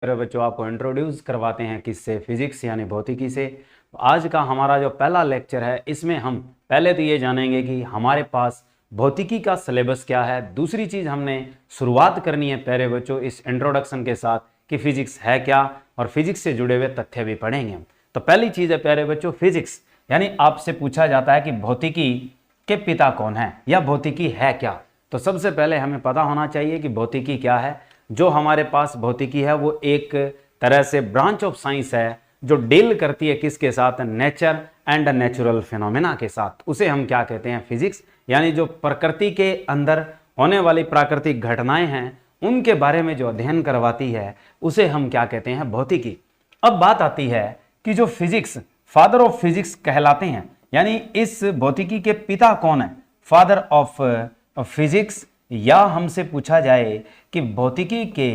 मेरे बच्चों आपको इंट्रोड्यूस करवाते हैं किससे, फिजिक्स यानी भौतिकी से। तो आज का हमारा जो पहला लेक्चर है इसमें हम पहले तो ये जानेंगे कि हमारे पास भौतिकी का सिलेबस क्या है। दूसरी चीज हमने शुरुआत करनी है प्यारे बच्चों इस इंट्रोडक्शन के साथ कि फिजिक्स है क्या, और फिजिक्स से जुड़े हुए तथ्य भी पढ़ेंगे हम। तो पहली चीज है प्यारे बच्चों फिजिक्स, यानी आपसे पूछा जाता है कि भौतिकी के पिता कौन है या भौतिकी है क्या। तो सबसे पहले हमें पता होना चाहिए कि भौतिकी क्या है। जो हमारे पास भौतिकी है वो एक तरह से ब्रांच ऑफ साइंस है जो डील करती है किसके साथ, नेचर एंड नेचुरल फिनोमेना के साथ। उसे हम क्या कहते हैं, फिजिक्स। यानी जो प्रकृति के अंदर होने वाली प्राकृतिक घटनाएं हैं उनके बारे में जो अध्ययन करवाती है उसे हम क्या कहते हैं, भौतिकी। अब बात आती है कि जो फिजिक्स फादर ऑफ फिजिक्स कहलाते हैं, यानी इस भौतिकी के पिता कौन है, फादर ऑफ फिजिक्स, या हमसे पूछा जाए कि भौतिकी के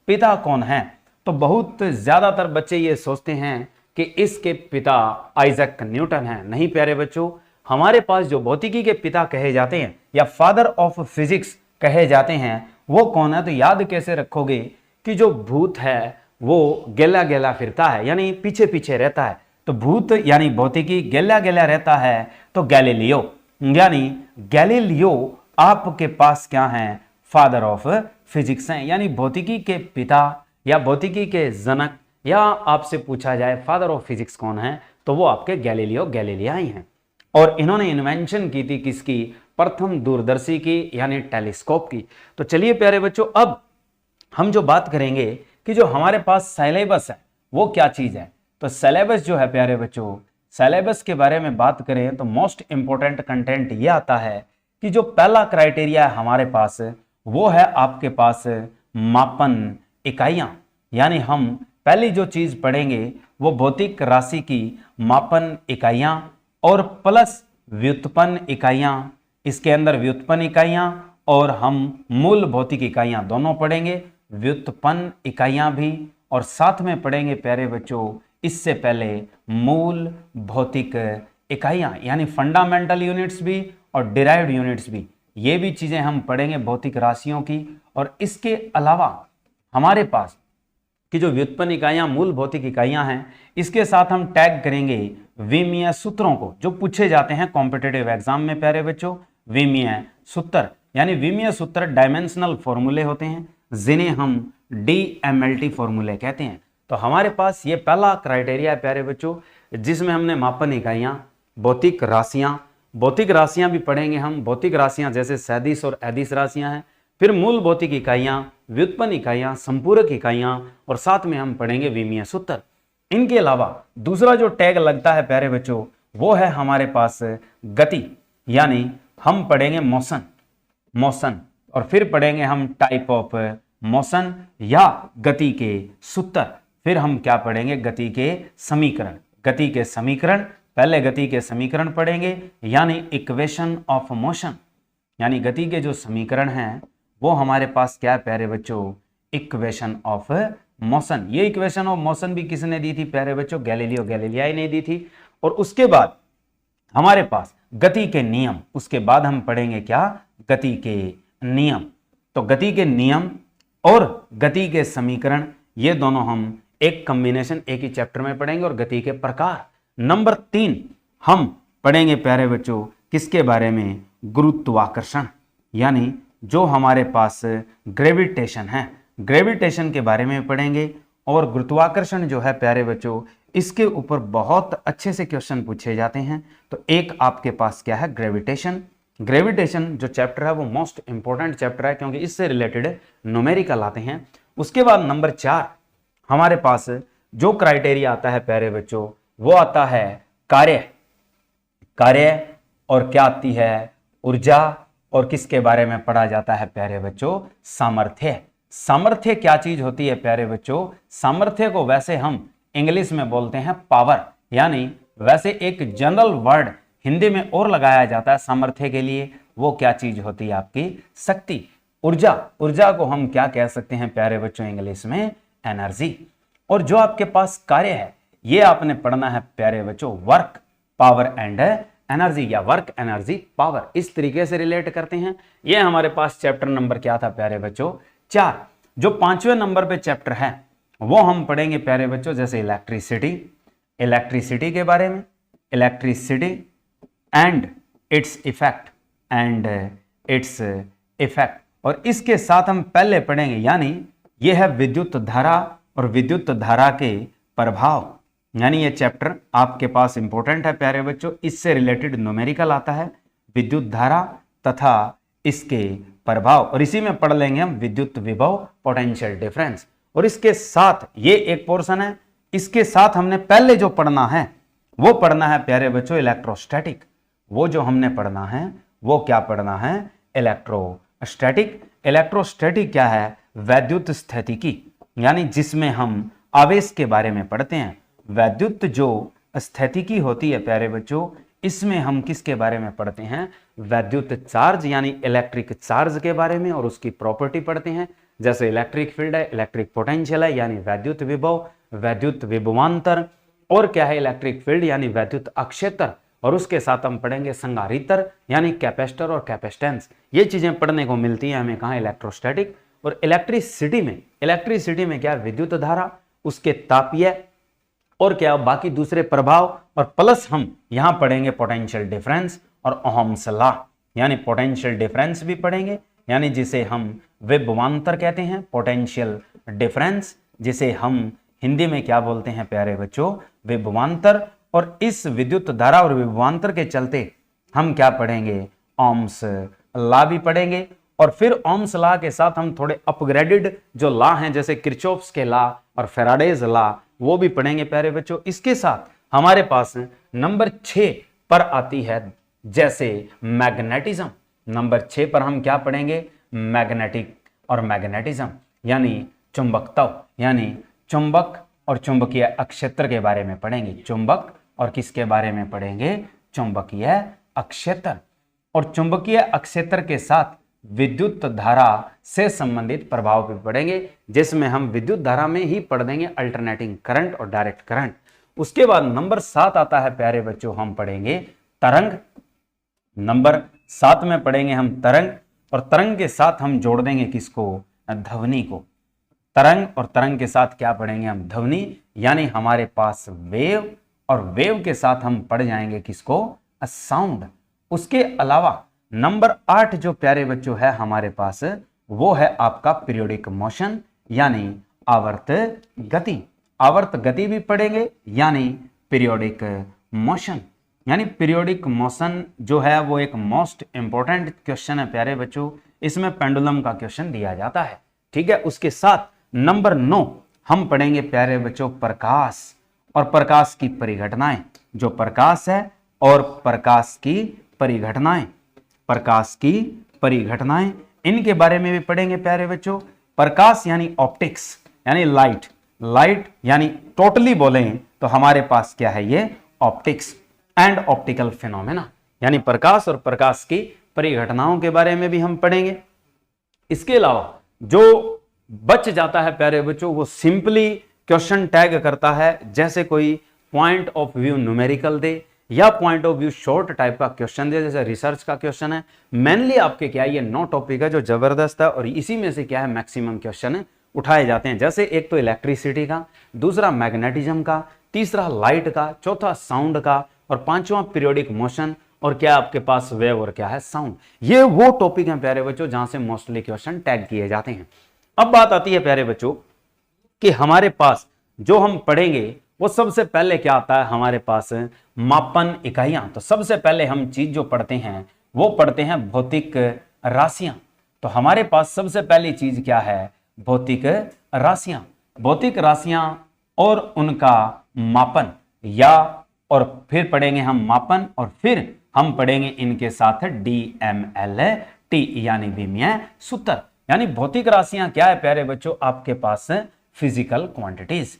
पिता कौन है, तो बहुत ज्यादातर बच्चे ये सोचते हैं कि इसके पिता आइजैक न्यूटन हैं। नहीं प्यारे बच्चों, हमारे पास जो भौतिकी के पिता कहे जाते हैं या फादर ऑफ फिजिक्स कहे जाते हैं वो कौन है। तो याद कैसे रखोगे कि जो भूत है वो गेला गेला फिरता है, यानी पीछे पीछे रहता है। तो भूत यानी भौतिकी गेला गेला रहता है, तो गैलीलियो, यानी गैलीलियो आपके पास क्या है, फादर ऑफ फिजिक्स हैं। यानी भौतिकी के पिता या भौतिकी के जनक, या आपसे पूछा जाए फादर ऑफ फिजिक्स कौन है, तो वो आपके गैलीलियो गैलीलियाई हैं। और इन्होंने इन्वेंशन की थी किसकी, प्रथम दूरदर्शी की, यानी टेलीस्कोप की। तो चलिए प्यारे बच्चों, अब हम जो बात करेंगे कि जो हमारे पास सिलेबस है वो क्या चीज है। तो सिलेबस जो है प्यारे बच्चों, सिलेबस के बारे में बात करें तो मोस्ट इंपोर्टेंट कंटेंट ये आता है कि जो पहला क्राइटेरिया है हमारे पास वो है आपके पास मापन इकाइयां। यानी हम पहली जो चीज पढ़ेंगे वो भौतिक राशि की मापन इकाइयां और प्लस व्युत्पन्न इकाइयां। इसके अंदर व्युत्पन्न इकाइयां और हम मूल भौतिक इकाइयां दोनों पढ़ेंगे, व्युत्पन्न इकाइयां भी, और साथ में पढ़ेंगे प्यारे बच्चों इससे पहले मूल भौतिक इकाइयां, यानी फंडामेंटल यूनिट्स भी और डिराइव्ड यूनिट्स भी। ये भी चीजें हम पढ़ेंगे भौतिक राशियों की। और इसके अलावा हमारे पास कि जो व्युत्पन्न इकाइयां मूल भौतिक इकाइयां हैं, इसके साथ हम टैग करेंगे विमीय सूत्रों को जो पूछे जाते हैं कॉम्पिटिटिव एग्जाम में प्यारे बच्चों। विमीय सूत्र यानी विमीय सूत्र डायमेंशनल फॉर्मूले होते हैं जिन्हें हम DMLT फॉर्मूले कहते हैं। तो हमारे पास ये पहला क्राइटेरिया है प्यारे बच्चों जिसमें हमने मापन इकाइयां, भौतिक राशियां भी पढ़ेंगे हम। भौतिक राशियां जैसे सदिश और अदिश राशियां हैं, फिर मूल भौतिक इकाइयां, व्युत्पन्न इकाइयां, संपूरक इकाइयां, और साथ में हम पढ़ेंगे विमीय सूत्र। इनके अलावा दूसरा जो टैग लगता है प्यारे बच्चों वो है हमारे पास गति, यानी हम पढ़ेंगे मोशन, और फिर पढ़ेंगे हम टाइप ऑफ मोशन या गति के सूत्र। फिर हम क्या पढ़ेंगे, गति के समीकरण। पहले गति के समीकरण पढ़ेंगे यानी इक्वेशन ऑफ मोशन, यानी गति के जो समीकरण हैं वो हमारे पास क्या है प्यारे बच्चों, इक्वेशन ऑफ मोशन। ये इक्वेशन ऑफ मोशन भी किसने दी थी प्यारे बच्चों, गैलीलियो गैलीलियाई ने दी थी। और उसके बाद हमारे पास गति के नियम, उसके बाद हम पढ़ेंगे क्या, गति के नियम। तो गति के नियम और गति के समीकरण ये दोनों हम एक कॉम्बिनेशन एक ही चैप्टर में पढ़ेंगे। और गति के प्रकार नंबर 3 हम पढ़ेंगे प्यारे बच्चों किसके बारे में, गुरुत्वाकर्षण, यानी जो हमारे पास ग्रेविटेशन है, ग्रेविटेशन के बारे में पढ़ेंगे। और गुरुत्वाकर्षण जो है प्यारे बच्चों इसके ऊपर बहुत अच्छे से क्वेश्चन पूछे जाते हैं। तो एक आपके पास क्या है, ग्रेविटेशन जो चैप्टर है वो मोस्ट इंपॉर्टेंट चैप्टर है क्योंकि इससे रिलेटेड न्यूमेरिकल आते हैं। उसके बाद नंबर 4 हमारे पास जो क्राइटेरिया आता है प्यारे बच्चों वो आता है कार्य, और क्या आती है, ऊर्जा, और किसके बारे में पढ़ा जाता है प्यारे बच्चों, सामर्थ्य क्या चीज होती है प्यारे बच्चों। सामर्थ्य को वैसे हम इंग्लिश में बोलते हैं पावर, यानी वैसे एक जनरल वर्ड हिंदी में और लगाया जाता है सामर्थ्य के लिए, वो क्या चीज होती है आपकी, शक्ति। ऊर्जा को हम क्या कह सकते हैं प्यारे बच्चों, इंग्लिश में एनर्जी। और जो आपके पास कार्य है ये आपने पढ़ना है प्यारे बच्चों, वर्क, पावर एंड एनर्जी, या वर्क, एनर्जी, पावर, इस तरीके से रिलेट करते हैं। ये हमारे पास चैप्टर नंबर क्या था प्यारे बच्चों, 4। जो 5वें नंबर पे चैप्टर है वो हम पढ़ेंगे प्यारे बच्चों, जैसे इलेक्ट्रिसिटी के बारे में, इलेक्ट्रिसिटी एंड इट्स इफेक्ट। और इसके साथ हम पहले पढ़ेंगे, यानी ये है विद्युत धारा और विद्युत धारा के प्रभाव। यानी ये चैप्टर आपके पास इंपॉर्टेंट है प्यारे बच्चों, इससे रिलेटेड न्यूमेरिकल आता है, विद्युत धारा तथा इसके प्रभाव, और इसी में पढ़ लेंगे हम विद्युत विभव, पोटेंशियल डिफरेंस। और इसके साथ ये एक पोर्शन है, इसके साथ हमने पहले जो पढ़ना है वो पढ़ना है प्यारे बच्चों इलेक्ट्रोस्टैटिक। वो जो हमने पढ़ना है वो क्या पढ़ना है, इलेक्ट्रोस्टैटिक। इलेक्ट्रोस्टैटिक क्या है, वैद्युत स्थितिकी, यानी जिसमें हम आवेश के बारे में पढ़ते हैं। वैद्युत जो स्थितिकी होती है प्यारे बच्चों, इसमें हम किसके बारे में पढ़ते हैं, वैद्युत चार्ज यानी इलेक्ट्रिक चार्ज के बारे में और उसकी प्रॉपर्टी पढ़ते हैं। जैसे इलेक्ट्रिक फील्ड है, इलेक्ट्रिक पोटेंशियल है यानी वैद्युत विभव, वैद्युत विभवांतर, और क्या है इलेक्ट्रिक फील्ड यानी वैद्युत अक्षेत्र, और उसके साथ हम पढ़ेंगे संधारित्र यानी कैपेसिटर और कैपेसिटेंस। ये चीजें पढ़ने को मिलती हैं हमें कहाँ, इलेक्ट्रोस्टैटिक। और इलेक्ट्रिसिटी में क्या है, विद्युत धारा, उसके तापीय और क्या बाकी दूसरे प्रभाव, और प्लस हम यहां पढ़ेंगे पोटेंशियल डिफरेंस और ओहम्स लॉ, यानी पोटेंशियल डिफरेंस भी पढ़ेंगे, यानी जिसे हम विभवांतर कहते हैं, पोटेंशियल डिफरेंस जिसे हम हिंदी में क्या बोलते हैं प्यारे बच्चों, विभवांतर। और इस विद्युत धारा और विभवांतर के चलते हम क्या पढ़ेंगे, ओम्स लॉ भी पढ़ेंगे। और फिर ओम्स लॉ के साथ हम थोड़े अपग्रेडेड जो लॉ हैं, जैसे किरचॉफ्स के लॉ और फैराडेज लॉ, वो भी पढ़ेंगे प्यारे बच्चों। इसके साथ हमारे पास नंबर 6 पर आती है जैसे मैग्नेटिज्म। नंबर 6 पर हम क्या पढ़ेंगे, मैग्नेटिक और मैग्नेटिज्म, यानी चुंबकत्व, यानी चुंबक और चुंबकीय अक्षेत्र के बारे में पढ़ेंगे। चुंबक और किसके बारे में पढ़ेंगे, चुंबकीय अक्षेत्र। और चुंबकीय अक्षेत्र के साथ विद्युत धारा से संबंधित प्रभाव भी पढ़ेंगे, जिसमें हम विद्युत धारा में ही पढ़ देंगे अल्टरनेटिंग करंट और डायरेक्ट करंट। उसके बाद नंबर 7 आता है प्यारे बच्चों, हम पढ़ेंगे तरंग। नंबर 7 में पढ़ेंगे हम तरंग, और तरंग के साथ हम जोड़ देंगे किसको, ध्वनि को। तरंग और तरंग के साथ क्या पढ़ेंगे हम, ध्वनि, यानी हमारे पास वेव, और वेव के साथ हम पढ़ जाएंगे किसको, साउंड। उसके अलावा नंबर 8 जो प्यारे बच्चों है हमारे पास, वो है आपका पीरियोडिक मोशन यानी आवर्त गति। आवर्त गति भी पढ़ेंगे, यानी पीरियोडिक मोशन। यानी पीरियोडिक मोशन जो है वो एक मोस्ट इंपॉर्टेंट क्वेश्चन है प्यारे बच्चों, इसमें पेंडुलम का क्वेश्चन दिया जाता है, ठीक है। उसके साथ नंबर 9 हम पढ़ेंगे प्यारे बच्चों प्रकाश और प्रकाश की परिघटनाएं। जो प्रकाश है और प्रकाश की परिघटनाएं, प्रकाश की परिघटनाएं, इनके बारे में भी पढ़ेंगे प्यारे बच्चों। प्रकाश यानी ऑप्टिक्स, यानी लाइट, लाइट यानी टोटली बोलें तो हमारे पास क्या है, ये ऑप्टिक्स एंड ऑप्टिकल फिनोमेना, यानी प्रकाश और प्रकाश की परिघटनाओं के बारे में भी हम पढ़ेंगे। इसके अलावा जो बच जाता है प्यारे बच्चों, वो सिंपली क्वेश्चन टैग करता है, जैसे कोई पॉइंट ऑफ व्यू न्यूमेरिकल दे या point of view short type का क्वेश्चन दे, जैसे रिसर्च का क्वेश्चन है। मेनली आपके क्या है, ये 9 टॉपिक है जो जबरदस्त है, और इसी में से क्या है मैक्सिमम क्वेश्चन उठाए जाते हैं। जैसे एक तो इलेक्ट्रिसिटी का, दूसरा मैग्नेटिज्म का, तीसरा लाइट का, चौथा साउंड का, और पांचवा पीरियोडिक मोशन, और क्या आपके पास वेव और क्या है साउंड। ये वो टॉपिक हैं प्यारे बच्चों जहां से मोस्टली क्वेश्चन टैग किए जाते हैं। अब बात आती है प्यारे बच्चों कि हमारे पास जो हम पढ़ेंगे वो सबसे पहले क्या आता है, हमारे पास मापन इकाइयां। तो सबसे पहले हम चीज जो पढ़ते हैं वो पढ़ते हैं भौतिक राशियां। तो हमारे पास सबसे पहली चीज क्या है, भौतिक राशियां। भौतिक राशियां और उनका मापन, या और फिर पढ़ेंगे हम मापन, और फिर हम पढ़ेंगे इनके साथ DMLT यानी विमीय सूत्र। यानी भौतिक राशियां क्या है प्यारे बच्चों, आपके पास फिजिकल क्वांटिटीज।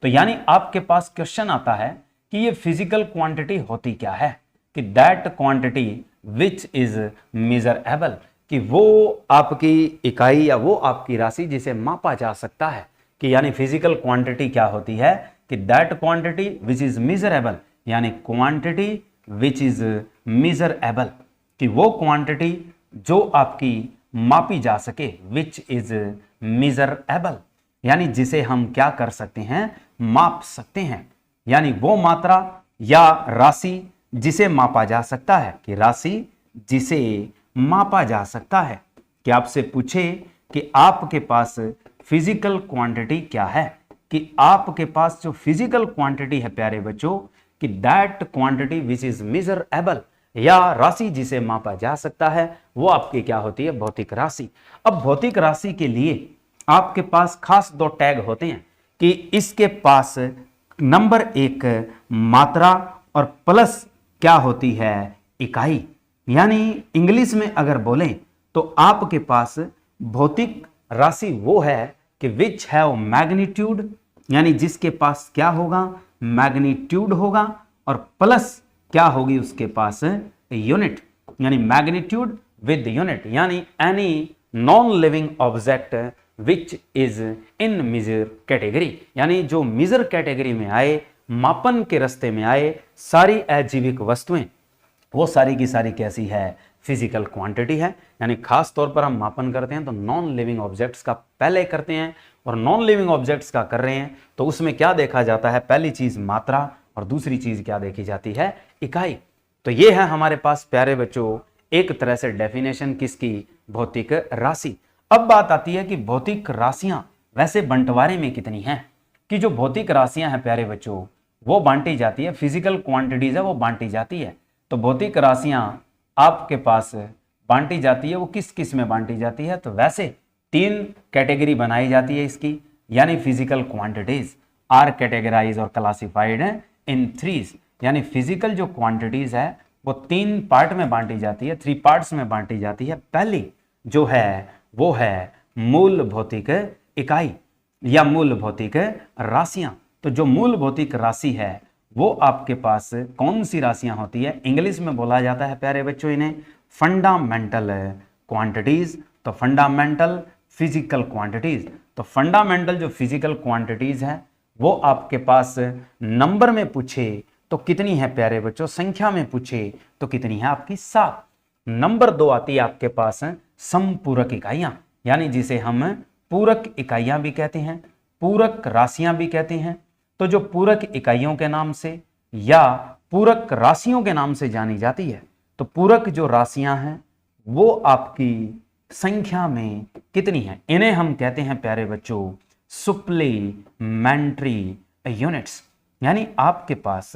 तो यानी आपके पास क्वेश्चन आता है कि ये फिजिकल क्वांटिटी होती क्या है, कि that quantity which is measurable, कि वो आपकी इकाई या वो आपकी राशि जिसे मापा जा सकता है। कि यानी फिजिकल क्वांटिटी क्या होती है, कि that quantity which is measurable, यानी क्वांटिटी विच इज मेजरेबल, कि वो क्वांटिटी जो आपकी मापी जा सके, विच इज मेजरेबल। यानी जिसे हम क्या कर सकते हैं, माप सकते हैं, यानी वो मात्रा या राशि जिसे मापा जा सकता है, कि राशि जिसे मापा जा सकता है। कि आपसे पूछे कि आपके पास फिजिकल क्वांटिटी क्या है, कि आपके पास जो फिजिकल क्वांटिटी है प्यारे बच्चों, कि that quantity which is measurable, या राशि जिसे मापा जा सकता है, वो आपकी क्या होती है, भौतिक राशि। अब भौतिक राशि के लिए आपके पास खास दो टैग होते हैं, कि इसके पास नंबर 1 मात्रा और प्लस क्या होती है, इकाई। यानी इंग्लिश में अगर बोलें तो आपके पास भौतिक राशि वो है कि विच हैव मैग्नीट्यूड, यानी जिसके पास क्या होगा, मैग्नीट्यूड होगा, और प्लस क्या होगी उसके पास, यूनिट, यानी मैग्नीट्यूड विद यूनिट, यानी any non living object which is in measure category, यानी जो मेजर कैटेगरी में आए, मापन के रास्ते में आए, सारी अजीविक वस्तुएं, वो सारी की सारी कैसी है, फिजिकल क्वांटिटी है। यानी खास तौर पर हम मापन करते हैं तो नॉन लिविंग ऑब्जेक्ट्स का पहले करते हैं, और नॉन लिविंग ऑब्जेक्ट्स का कर रहे हैं तो उसमें क्या देखा जाता है, पहली चीज मात्रा, और दूसरी चीज क्या देखी जाती है, इकाई। तो ये है हमारे पास प्यारे बच्चों एक तरह से डेफिनेशन किसकी, भौतिक राशि। अब बात आती है कि भौतिक राशियां वैसे बंटवारे में कितनी हैं, कि जो भौतिक राशियां हैं प्यारे बच्चों वो बांटी जाती है, फिजिकल क्वांटिटीज है वो बांटी जाती है। तो भौतिक राशियां आपके पास बांटी जाती है, वो किस किस में बांटी जाती है, तो वैसे 3 कैटेगरी बनाई जाती है इसकी, यानी फिजिकल क्वांटिटीज आर कैटेगराइज और क्लासिफाइड इन 3, यानी फिजिकल जो क्वांटिटीज है वो 3 पार्ट में बांटी जाती है, 3 पार्ट्स में बांटी जाती है। पहली जो है वो है मूल भौतिक इकाई या मूल भौतिक राशियां। तो जो मूल भौतिक राशि है वो आपके पास कौन सी राशियां होती है, इंग्लिश में बोला जाता है प्यारे बच्चों इन्हें फंडामेंटल क्वांटिटीज। तो फंडामेंटल फिजिकल क्वांटिटीज, तो फंडामेंटल जो फिजिकल क्वांटिटीज है वो आपके पास नंबर में पूछे तो कितनी है प्यारे बच्चों, संख्या में पूछे तो कितनी है आपकी, 7। नंबर 2 आती है आपके पास समपूरक इकाइयां, यानी जिसे हम पूरक इकाइयां भी कहते हैं, पूरक राशियां भी कहते हैं। तो जो पूरक इकाइयों के नाम से या पूरक राशियों के नाम से जानी जाती है, तो पूरक जो राशियां हैं वो आपकी संख्या में कितनी है, इन्हें हम कहते हैं प्यारे बच्चों सुप्लीमेंट्री यूनिट्स। यानी आपके पास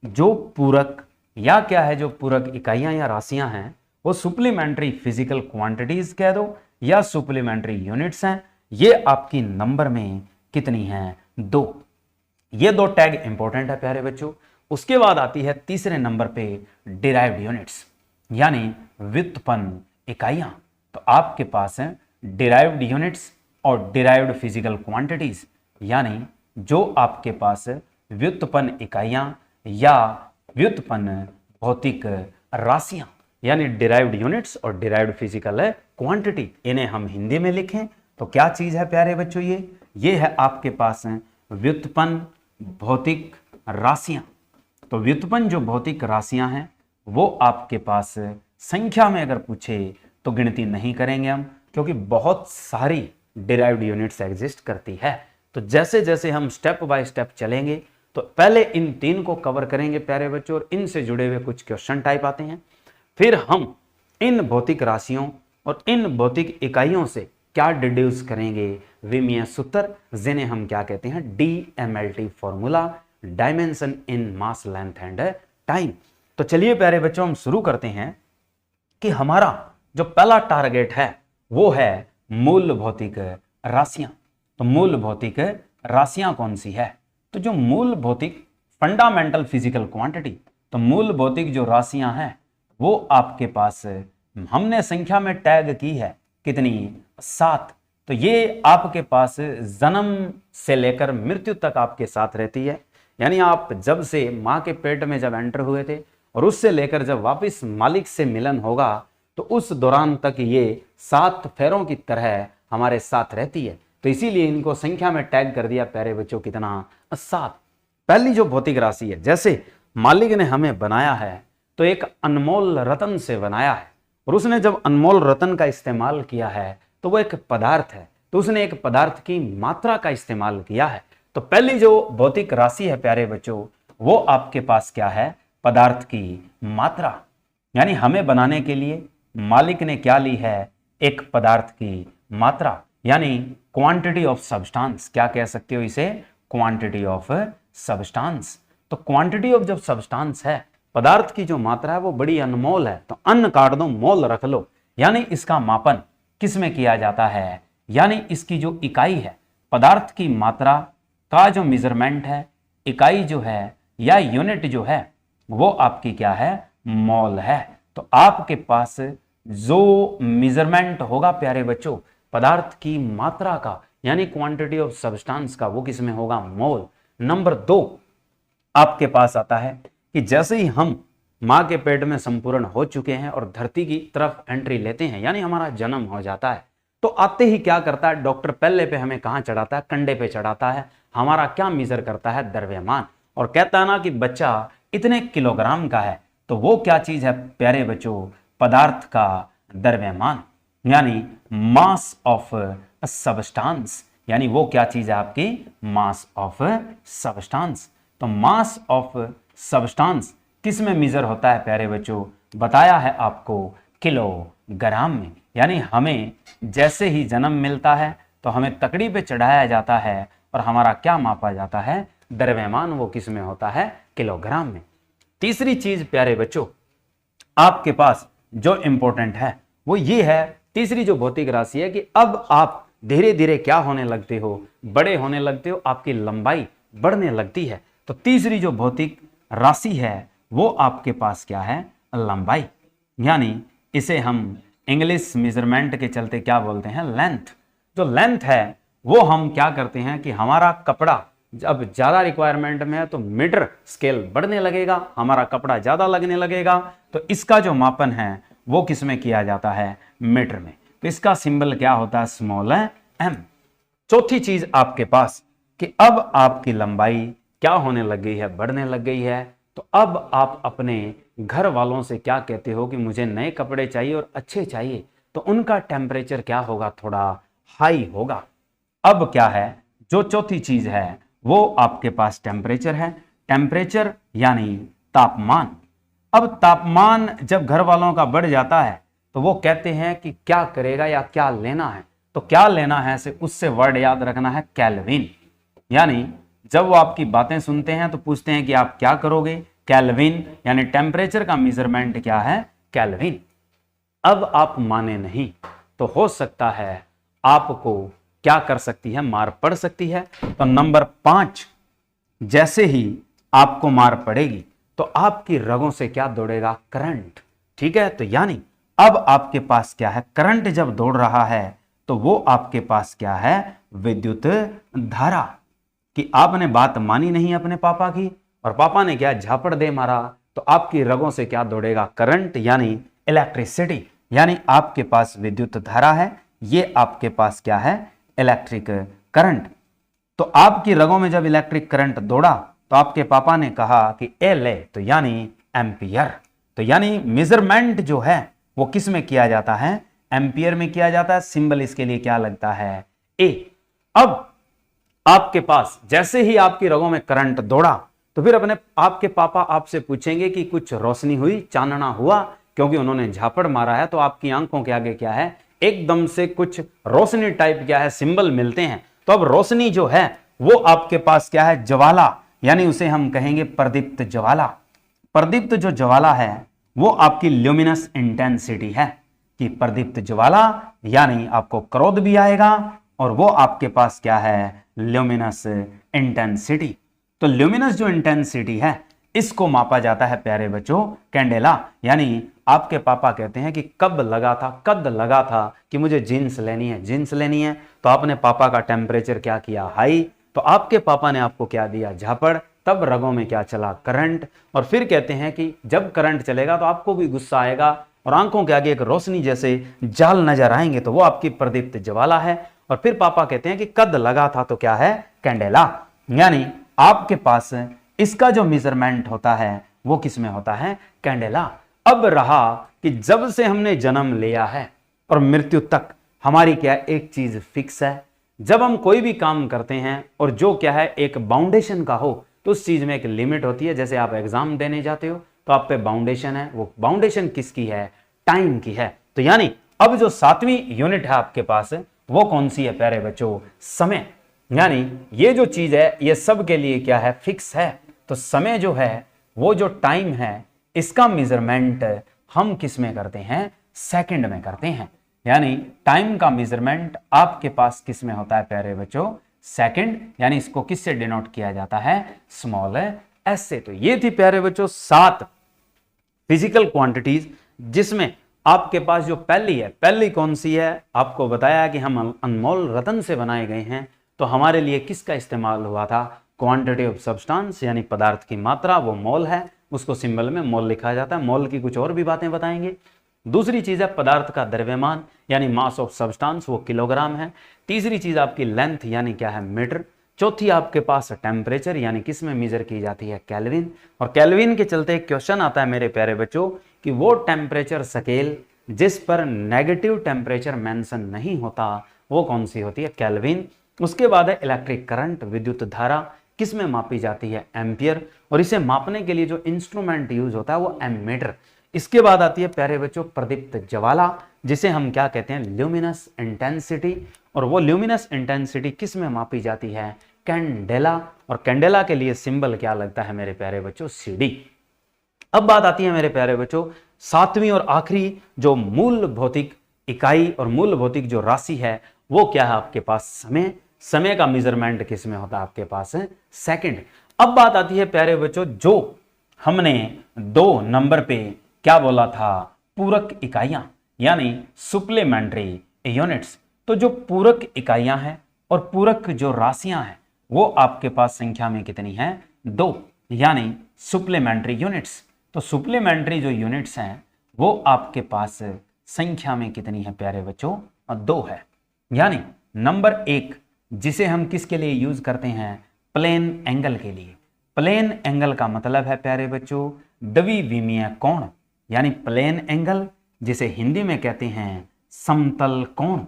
जो पूरक या क्या है, जो पूरक इकाइयां या राशियां हैं वो सुप्लीमेंट्री फिजिकल क्वांटिटीज कह दो या सुप्लीमेंट्री यूनिट्स हैं। ये आपकी नंबर में कितनी हैं, 2। ये 2 टैग इंपॉर्टेंट है प्यारे बच्चों। उसके बाद आती है तीसरे नंबर पे डिराइव्ड यूनिट्स, यानी व्युत्पन्न इकाइयां। तो आपके पास है डिराइव्ड यूनिट्स और डिराइव्ड फिजिकल क्वांटिटीज, यानी जो आपके पास व्युत्पन्न इकाइयां या व्युत्पन्न भौतिक राशियां, यानी डिराइव्ड यूनिट्स और डिराइव्ड फिजिकल क्वांटिटी, इन्हें हम हिंदी में लिखें तो क्या चीज है प्यारे बच्चों, ये है आपके पास व्युत्पन्न भौतिक राशियां। तो व्युत्पन्न जो भौतिक राशियां हैं वो आपके पास संख्या में अगर पूछे तो गिनती नहीं करेंगे हम, क्योंकि बहुत सारी डिराइव्ड यूनिट्स एग्जिस्ट करती है। तो जैसे जैसे हम स्टेप बाय स्टेप चलेंगे तो पहले इन 3 को कवर करेंगे प्यारे बच्चों, और इनसे जुड़े हुए कुछ क्वेश्चन टाइप आते हैं। फिर हम इन भौतिक राशियों और इन भौतिक इकाइयों से क्या डिड्यूस करेंगे, विमीय सूत्र, जिन्हें हम क्या कहते हैं, DMLT formula, dimension in mass length and time. तो चलिए प्यारे बच्चों हम शुरू करते हैं कि हमारा जो पहला टारगेट है वो है मूल भौतिक राशियां। तो मूल भौतिक राशियां कौन सी है, तो जो मूल भौतिक फंडामेंटल फिजिकल क्वांटिटी, तो मूल भौतिक जो राशियां हैं वो आपके पास हमने संख्या में टैग की है कितनी, 7। तो ये आपके पास जन्म से लेकर मृत्यु तक आपके साथ रहती है, यानी आप जब से माँ के पेट में जब एंटर हुए थे और उससे लेकर जब वापस मालिक से मिलन होगा तो उस दौरान तक ये 7 फेरों की तरह हमारे साथ रहती है। तो इसीलिए इनको संख्या में टैग कर दिया प्यारे बच्चों कितना, 7। पहली जो भौतिक राशि है, जैसे मालिक ने हमें बनाया है तो एक अनमोल रतन से बनाया है, और उसने जब अनमोल रतन का इस्तेमाल किया है तो वो एक पदार्थ है, तो उसने एक पदार्थ की मात्रा का इस्तेमाल किया है। तो पहली जो भौतिक राशि है प्यारे बच्चों, वो आपके पास क्या है, पदार्थ की मात्रा। यानी हमें बनाने के लिए मालिक ने क्या ली है, एक पदार्थ की मात्रा, यानी क्वांटिटी ऑफ सब्सटेंस। क्या कह सकते हो इसे, क्वांटिटी ऑफ सब्सटेंस। तो क्वांटिटी ऑफ जब सब्सटेंस है, पदार्थ की जो मात्रा है वो बड़ी अनमोल है, तो अन्न काट दो मोल रख लो। यानी इसका मापन किस में किया जाता है, यानी इसकी जो इकाई है, पदार्थ की मात्रा का जो मेजरमेंट है, इकाई जो है या यूनिट जो है, वो आपकी क्या है, मोल है। तो आपके पास जो मेजरमेंट होगा प्यारे बच्चों पदार्थ की मात्रा का, यानी क्वांटिटी ऑफ सब्सटेंस का, वो किस में होगा, मोल। नंबर 2 आपके पास आता है कि जैसे ही हम मां के पेट में संपूर्ण हो चुके हैं और धरती की तरफ एंट्री लेते हैं, यानी हमारा जन्म हो जाता है, तो आते ही क्या करता है डॉक्टर, पहले पे हमें कहां चढ़ाता है, कंडे पे चढ़ाता है। हमारा क्या मेजर करता है, द्रव्यमान, और कहता है ना कि बच्चा इतने किलोग्राम का है। तो वो क्या चीज है प्यारे बच्चों, पदार्थ का द्रव्यमान, यानी मास ऑफ सब्सटेंस। यानी वो क्या चीज है आपकी, मास ऑफ सब्सटेंस। तो मास ऑफ सब्सटेंस किस में मेजर होता है प्यारे बच्चों, बताया है आपको किलोग्राम में। यानी हमें जैसे ही जन्म मिलता है तो हमें तकड़ी पे चढ़ाया जाता है और हमारा क्या मापा जाता है, द्रव्यमान, वो किस में होता है, किलोग्राम में। तीसरी चीज प्यारे बच्चों आपके पास जो इंपॉर्टेंट है वो ये है, तीसरी जो भौतिक राशि है कि अब आप धीरे धीरे क्या होने लगते हो, बड़े होने लगते हो, आपकी लंबाई बढ़ने लगती है। तो तीसरी जो भौतिक राशि है वो आपके पास क्या है, लंबाई। यानी इसे हम इंग्लिश मेजरमेंट के चलते क्या बोलते हैं, लेंथ। जो लेंथ है वो हम क्या करते हैं कि हमारा कपड़ा जब ज्यादा रिक्वायरमेंट में है तो मीटर स्केल बढ़ने लगेगा, हमारा कपड़ा ज्यादा लगने लगेगा, तो इसका जो मापन है वो किस में किया जाता है, मीटर में। तो इसका सिंबल क्या होता है, स्मॉल एम। चौथी चीज आपके पास कि अब आपकी लंबाई क्या होने लग गई है, बढ़ने लग गई है। तो अब आप अपने घर वालों से क्या कहते हो कि मुझे नए कपड़े चाहिए और अच्छे चाहिए, तो उनका टेम्परेचर क्या होगा, थोड़ा हाई होगा। अब क्या है, जो चौथी चीज है वो आपके पास टेम्परेचर है। टेम्परेचर यानी तापमान। अब तापमान जब घर वालों का बढ़ जाता है तो वो कहते हैं कि क्या करेगा या क्या लेना है। तो क्या लेना है से उससे वर्ड याद रखना है, केल्विन। यानी जब वो आपकी बातें सुनते हैं तो पूछते हैं कि आप क्या करोगे, केल्विन। यानी टेम्परेचर का मेजरमेंट क्या है, केल्विन। अब आप माने नहीं तो हो सकता है आपको क्या कर सकती है, मार पड़ सकती है। तो नंबर 5, जैसे ही आपको मार पड़ेगी तो आपकी रगों से क्या दौड़ेगा, करंट। ठीक है, तो यानी अब आपके पास क्या है, करंट जब दौड़ रहा है तो वो आपके पास क्या है, विद्युत धारा। कि आपने बात मानी नहीं अपने पापा की और पापा ने क्या झापड़ दे मारा, तो आपकी रगों से क्या दौड़ेगा, करंट, यानी इलेक्ट्रिसिटी। यानी आपके पास विद्युत धारा है, ये आपके पास क्या है, इलेक्ट्रिक करंट। तो आपकी रगों में जब इलेक्ट्रिक करंट दौड़ा तो आपके पापा ने कहा कि ए ले, तो यानी एम्पियर। तो यानी मेजरमेंट जो है वो किस में किया जाता है, एम्पियर में किया जाता है। सिंबल इसके लिए क्या लगता है, ए। अब आपके पास जैसे ही आपकी रगों में करंट दौड़ा तो फिर अपने आपके पापा आपसे पूछेंगे कि कुछ रोशनी हुई, चानना हुआ, क्योंकि उन्होंने झापड़ मारा है। तो आपकी आंखों के आगे क्या है, एकदम से कुछ रोशनी टाइप क्या है, सिंबल मिलते हैं। तो अब रोशनी जो है वो आपके पास क्या है, ज्वाला, यानी उसे हम कहेंगे प्रदीप्त ज्वाला। प्रदीप्त जो ज्वाला है वो आपकी ल्यूमिनस इंटेंसिटी है। कि प्रदीप्त ज्वाला यानी आपको क्रोध भी आएगा और वो आपके पास क्या है, ल्यूमिनस इंटेंसिटी। तो ल्यूमिनस जो इंटेंसिटी है इसको मापा जाता है प्यारे बच्चों, कैंडेला। यानी आपके पापा कहते हैं कि कब लगा था, कद लगा था कि मुझे जींस लेनी है, जींस लेनी है। तो आपने पापा का टेम्परेचर क्या किया, हाई। तो आपके पापा ने आपको क्या दिया, झापड़। तब रगों में क्या चला, करंट। और फिर कहते हैं कि जब करंट चलेगा तो आपको भी गुस्सा आएगा और आंखों के आगे एक रोशनी जैसे जाल नजर आएंगे, तो वो आपकी प्रदीप्त ज्वाला है। और फिर पापा कहते हैं कि कद लगा था, तो क्या है, कैंडेला। यानी आपके पास इसका जो मेजरमेंट होता है वो किस में होता है, कैंडेला। अब रहा कि जब से हमने जन्म लिया है और मृत्यु तक हमारी क्या है, एक चीज फिक्स है। जब हम कोई भी काम करते हैं और जो क्या है एक बाउंडेशन का हो तो उस चीज में एक लिमिट होती है। जैसे आप एग्जाम देने जाते हो तो आप पे बाउंडेशन है, वो बाउंडेशन किसकी है, टाइम की है। तो यानी अब जो 7वीं यूनिट है आपके पास वो कौन सी है प्यारे बच्चों, समय। यानी ये जो चीज है ये सब के लिए क्या है, फिक्स है। तो समय जो है वो जो टाइम है इसका मेजरमेंट हम किस में करते हैं, सेकंड में करते हैं। यानी टाइम का मेजरमेंट आपके पास किस में होता है प्यारे बच्चों, सेकंड। यानी इसको किससे डिनोट किया जाता है, स्मॉल एस से। तो ये थी प्यारे बच्चों 7 फिजिकल क्वांटिटीज, जिसमें आपके पास जो पहली कौन सी है, आपको बताया कि हम अनमोल रतन से बनाए गए हैं। तो हमारे लिए किसका इस्तेमाल हुआ था, क्वांटिटी ऑफ सब्सटेंस, यानी पदार्थ की मात्रा, वो मोल है, उसको सिंबल में मोल लिखा जाता है। मोल की कुछ और भी बातें बताएंगे। दूसरी चीज है पदार्थ का द्रव्यमान, यानी मास ऑफ सब्सटेंस, वो किलोग्राम है। तीसरी चीज आपकी लेंथ, यानी क्या है, मीटर। चौथी आपके पास टेम्परेचर, यानी किस में मेजर की जाती है, केल्विन। और केल्विन के चलते एक क्वेश्चन आता है मेरे प्यारे बच्चों कि वो टेम्परेचर स्केल जिस पर नेगेटिव टेम्परेचर मेंशन नहीं होता वो कौन सी होती है, केल्विन। उसके बाद है इलेक्ट्रिक करंट, विद्युत धारा, किस में मापी जाती है, एम्पियर। और इसे मापने के लिए जो इंस्ट्रूमेंट यूज होता है वो एमीटर। इसके बाद आती है प्यारे बच्चों प्रदीप्त ज्वाला, जिसे हम क्या कहते हैं, ल्यूमिनस इंटेंसिटी। और वो ल्यूमिनस इंटेंसिटी किस में मापी जाती है, कैंडेला। और कैंडेला के लिए सिंबल क्या लगता है मेरे प्यारे बच्चों, CD। अब बात आती है मेरे प्यारे बच्चों 7वीं और आखिरी जो मूल भौतिक इकाई और मूल भौतिक जो राशि है वो क्या है आपके पास, समय। समय का मेजरमेंट किस में होता है आपके पास, सेकंड। अब बात आती है प्यारे बच्चों जो हमने 2 नंबर पे क्या बोला था, पूरक इकाइयां, यानी सुप्लीमेंट्री यूनिट्स। तो जो पूरक इकाइयां हैं और पूरक जो राशियां हैं वो आपके पास संख्या में कितनी है, 2, यानी सुप्लीमेंट्री यूनिट्स। तो सुप्लीमेंट्री जो यूनिट्स हैं वो आपके पास संख्या में कितनी है प्यारे बच्चों, 2 है। यानी नंबर 1 जिसे हम किसके लिए यूज करते हैं, प्लेन एंगल के लिए। प्लेन एंगल का मतलब है प्यारे बच्चों द्विविमीय कोण, यानी प्लेन एंगल जिसे हिंदी में कहते हैं समतल कोण।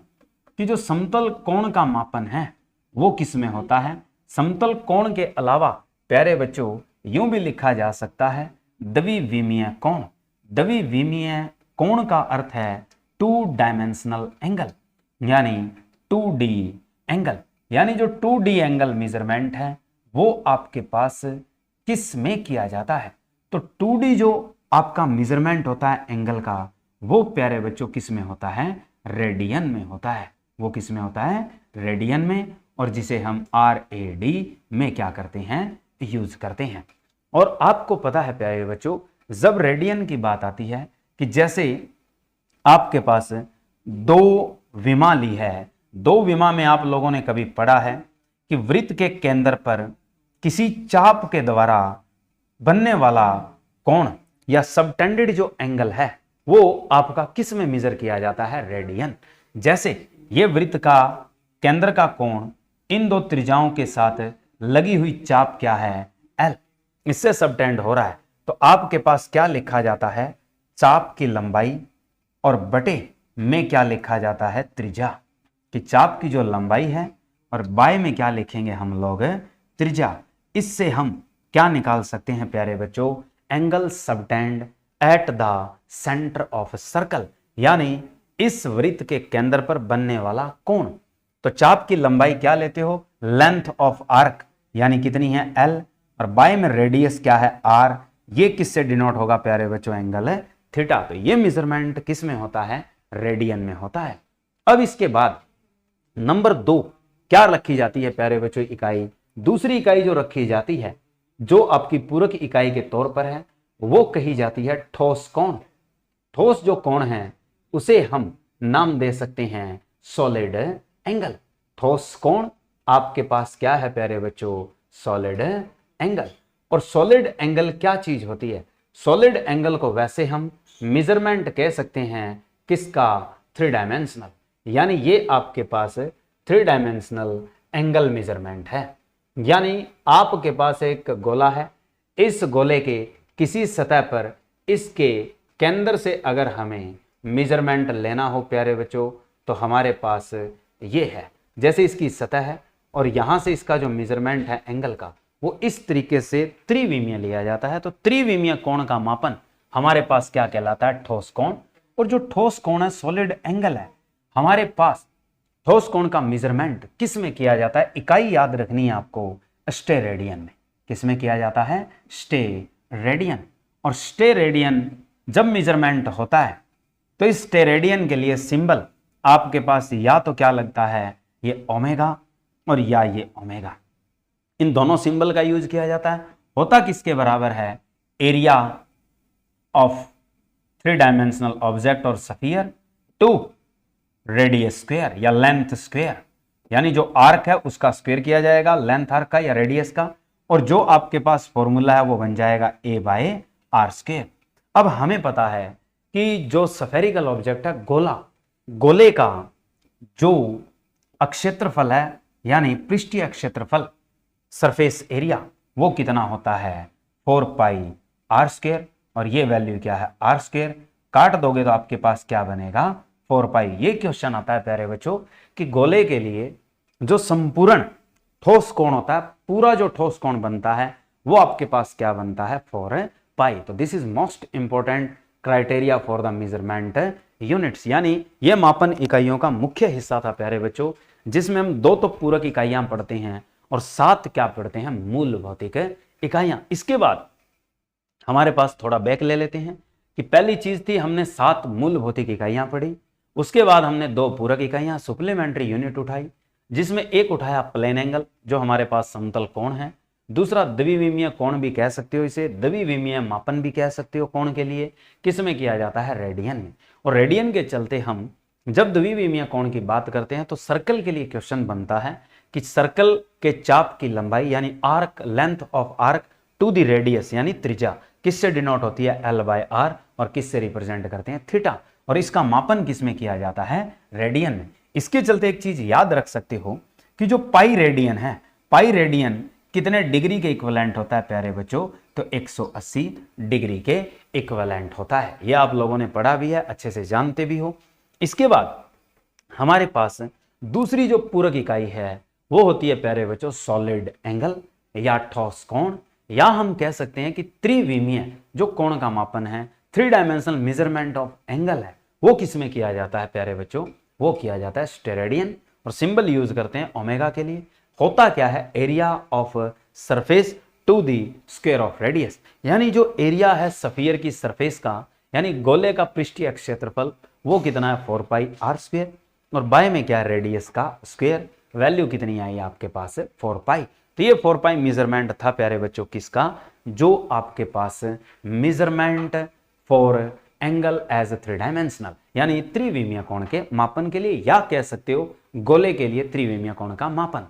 कि जो समतल कोण का मापन है वो किस में होता है, समतल कोण के अलावा प्यारे बच्चों यूं भी लिखा जा सकता है द्विविमीय कोण। द्विविमीय कोण का अर्थ है 2 डायमेंशनल एंगल, यानी 2D एंगल। यानी जो 2D एंगल मेजरमेंट है वो आपके पास किस में किया जाता है, तो 2D जो आपका मेजरमेंट होता है एंगल का वो प्यारे बच्चों किस में होता है, रेडियन में होता है। वो किस में होता है, रेडियन में, और जिसे हम RAD में क्या करते हैं, यूज करते हैं। और आपको पता है प्यारे बच्चों जब रेडियन की बात आती है कि जैसे आपके पास 2 विमा ली है, 2 विमा में आप लोगों ने कभी पढ़ा है कि वृत्त के केंद्र पर किसी चाप के द्वारा बनने वाला कोण या सबटेंडेड जो एंगल है वो आपका किस में मेजर किया जाता है, रेडियन। जैसे ये वृत्त का केंद्र का कोण इन 2 त्रिज्याओं के साथ लगी हुई चाप क्या है, L, इससे सबटेंड हो रहा है। तो आपके पास क्या लिखा जाता है, चाप की लंबाई, और बटे में क्या लिखा जाता है, त्रिज्या। कि चाप की जो लंबाई है और बाय में क्या लिखेंगे हम लोग, त्रिज्या। इससे हम क्या निकाल सकते हैं प्यारे बच्चों, angle subtend at the centre of circle, यानी इस वृत्त के केंद्र पर बनने वाला कोण। तो चाप की लंबाई क्या लेते हो, लेंथ ऑफ आर्क, यानी कितनी है, L, और बाय में रेडियस क्या है, R। ये किससे डिनोट होगा प्यारे बच्चों, एंगल है थीटा। तो ये मेजरमेंट किस में होता है, रेडियन में होता है। अब इसके बाद नंबर 2 क्या रखी जाती है प्यारे बच्चों, इकाई। दूसरी इकाई जो रखी जाती है जो आपकी पूरक इकाई के तौर पर है वो कही जाती है ठोस कोण। ठोस जो कोण है उसे हम नाम दे सकते हैं सॉलिड एंगल। ठोस कोण आपके पास क्या है प्यारे बच्चों, सॉलिड एंगल। और सॉलिड एंगल क्या चीज होती है, सॉलिड एंगल को वैसे हम मेजरमेंट कह सकते हैं किसका, 3 डायमेंशनल, यानी ये आपके पास 3 डायमेंशनल एंगल मेजरमेंट है। यानी आपके पास एक गोला है, इस गोले के किसी सतह पर इसके केंद्र से अगर हमें मेजरमेंट लेना हो प्यारे बच्चों तो हमारे पास ये है, जैसे इसकी सतह है और यहां से इसका जो मेजरमेंट है एंगल का वो इस तरीके से त्रिविमीय लिया जाता है। तो त्रिविमीय कोण का मापन हमारे पास क्या कहलाता है? ठोस कोण। और जो ठोस कोण है, सॉलिड एंगल है, हमारे पास ठोस कोण का मेजरमेंट किस में किया जाता है? इकाई याद रखनी है आपको, स्टेरेडियन में। किस में किया जाता है? स्टेरेडियन। और स्टेरेडियन जब मेजरमेंट होता है तो इस स्टेरेडियन के लिए सिंबल आपके पास या तो क्या लगता है, ये ओमेगा और या ये ओमेगा, इन दोनों सिंबल का यूज किया जाता है। होता किसके बराबर है? एरिया ऑफ 3 डायमेंशनल ऑब्जेक्ट और स्फीयर टू रेडियस स्क्वायर या लेंथ स्क्वायर, यानी जो आर्क है उसका स्क्वायर किया जाएगा, लेंथ आर्क का या रेडियस का, और जो आपके पास फॉर्मूला है वो बन जाएगा a/r²। अब हमें पता है कि जो स्फेरिकल ऑब्जेक्ट है, गोले का जो क्षेत्रफल है यानी पृष्ठीय क्षेत्रफल, सरफेस एरिया, वो कितना होता है? 4πr²। और ये वैल्यू क्या है? r²। काट दोगे तो आपके पास क्या बनेगा? 4π। ये क्वेश्चन आता है प्यारे बच्चों कि गोले के लिए जो संपूर्ण ठोस कोण होता है, पूरा जो ठोस कोण बनता है वो आपके पास क्या बनता है? 4π। तो this is most important criteria for the measurement units, यानी ये मापन इकाइयों का मुख्य हिस्सा था प्यारे बच्चों, जिसमें हम 2 तो पूरक इकाइयां पढ़ते हैं और 7 क्या पढ़ते हैं? मूल भौतिक इकाइयां। इसके बाद हमारे पास थोड़ा बैक ले लेते हैं कि पहली चीज थी हमने 7 मूल भौतिक इकाइयां पढ़ी, उसके बाद हमने 2 पूरक इकाइयां सप्लीमेंट्री यूनिट उठाई, जिसमें एक उठाया प्लेन एंगल जो हमारे पास समतल कोण है, दूसरा द्विविमीय कोण भी कह सकते हो, इसे द्विविमीय मापन भी कह सकते हो कोण के लिए, किस में किया जाता है? रेडियन में। और रेडियन के चलते हम जब द्विविमीय कोण की बात करते हैं तो सर्कल के लिए क्वेश्चन बनता है कि सर्कल के चाप की लंबाई यानी arc, length of arc to the radius यानी त्रिज्या किससे डिनोट होती है? l/r। और किससे रिप्रेजेंट करते हैं? थीटा। और इसका मापन किस में किया जाता है? रेडियन में। इसके चलते एक चीज याद रख सकते हो कि जो पाई रेडियन है, पाई रेडियन कितने डिग्री के इक्विवेलेंट होता है प्यारे बच्चों? तो 180 डिग्री के इक्विवेलेंट होता है। यह आप लोगों ने पढ़ा भी है, अच्छे से जानते भी हो। इसके बाद हमारे पास दूसरी जो पूरक इकाई है वो होती है प्यारे बच्चों सॉलिड एंगल या ठोस कोण, या हम कह सकते हैं कि त्रिविमीय जो कोण का मापन है, 3 डायमेंशनल मेजरमेंट ऑफ एंगल है, वो किस में किया जाता है प्यारे बच्चों? वो किया जाता है स्टेरेडियन। और सिंबल यूज करते हैं ओमेगा के लिए। होता क्या है? Area of surface to the square of radius, यानी जो एरिया है स्फीयर की सरफेस का, यानी गोले का पृष्ठीय क्षेत्रफल, वो कितना है? 4πr²। और बाय में क्या है? रेडियस का स्क्वायर। वैल्यू कितनी आई आपके पास? 4π। तो ये 4π मेजरमेंट था प्यारे बच्चों किसका? जो आपके पास measurement for angle as 3 dimensional यानी त्रिविमीय कोण के मापन के लिए, या कह सकते हो गोले के लिए त्रिविमीय कोण का मापन।